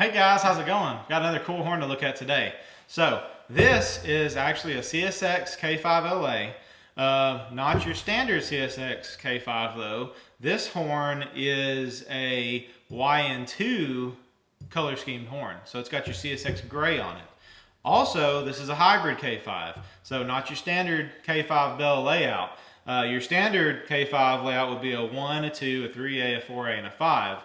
Hey guys, how's it going? Got another cool horn to look at today. So this is actually a CSX K5LA, not your standard CSX K5 though. This horn is a YN2 color schemed horn. So it's got your CSX gray on it. Also, this is a hybrid K5. So not your standard K5 bell layout. Your standard K5 layout would be a 1, a 2, a 3A, a 4A, and a 5.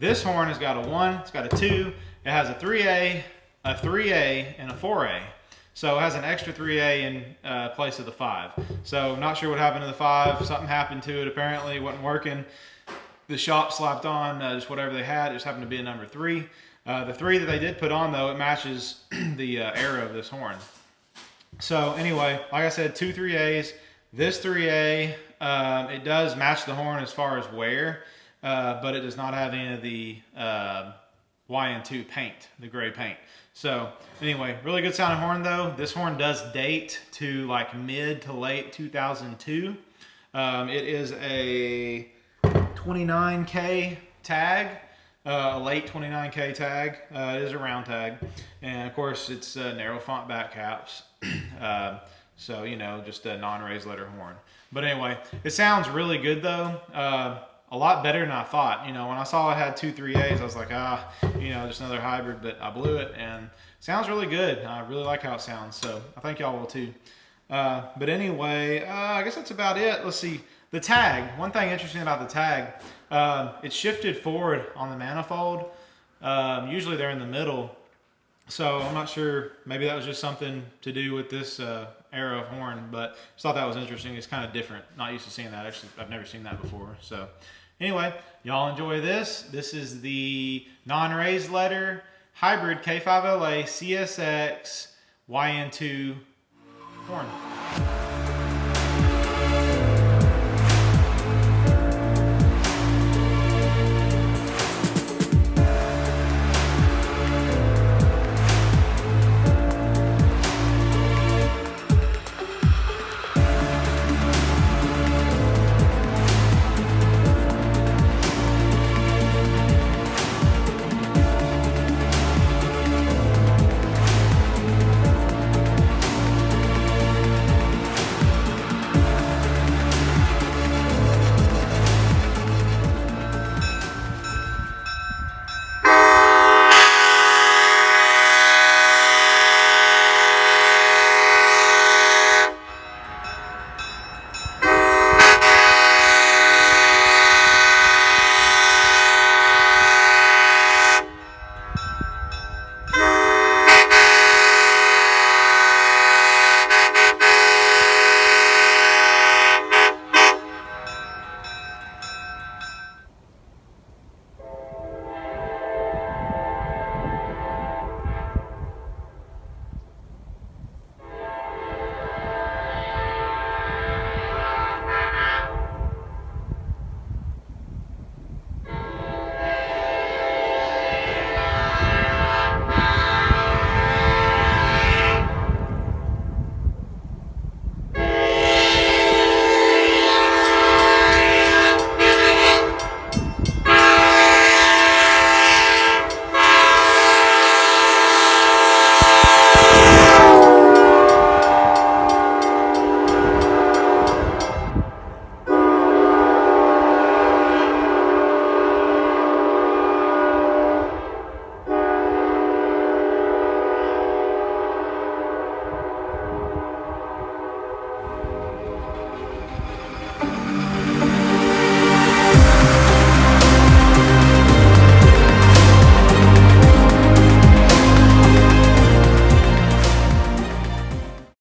This horn has got a 1, it's got a 2, it has a 3A, a 3A, and a 4A. So it has an extra 3A in place of the 5. So not sure what happened to the 5. Something happened to it apparently. It wasn't working. The shop slapped on just whatever they had. It just happened to be a number 3. The 3 that they did put on though, it matches the arrow of this horn. So anyway, like I said, 2 3As. This 3A, it does match the horn as far as wear. But it does not have any of the YN2 paint, the gray paint. So anyway, really good sounding horn though. This horn does date to like mid to late 2002. It is a 29K tag, a late 29K tag. It is a round tag. And of course it's narrow font back caps. So, you know, just a non-raised letter horn. But anyway, it sounds really good though. A lot better than I thought. You know, when I saw it had 2 3As, I was like, you know, just another hybrid, but I blew it and it sounds really good. I really like how it sounds, so I think y'all will too. But anyway, I guess that's about it. Let's see. The tag, one thing interesting about the tag, it's shifted forward on the manifold. Usually they're in the middle. So I'm not sure, maybe that was just something to do with this arrow horn, but just thought that was interesting. It's kind of different. Not used to seeing that. Actually, I've never seen that before. So anyway, y'all enjoy this. This is the non-raised letter hybrid K5LA CSX YN2 horn.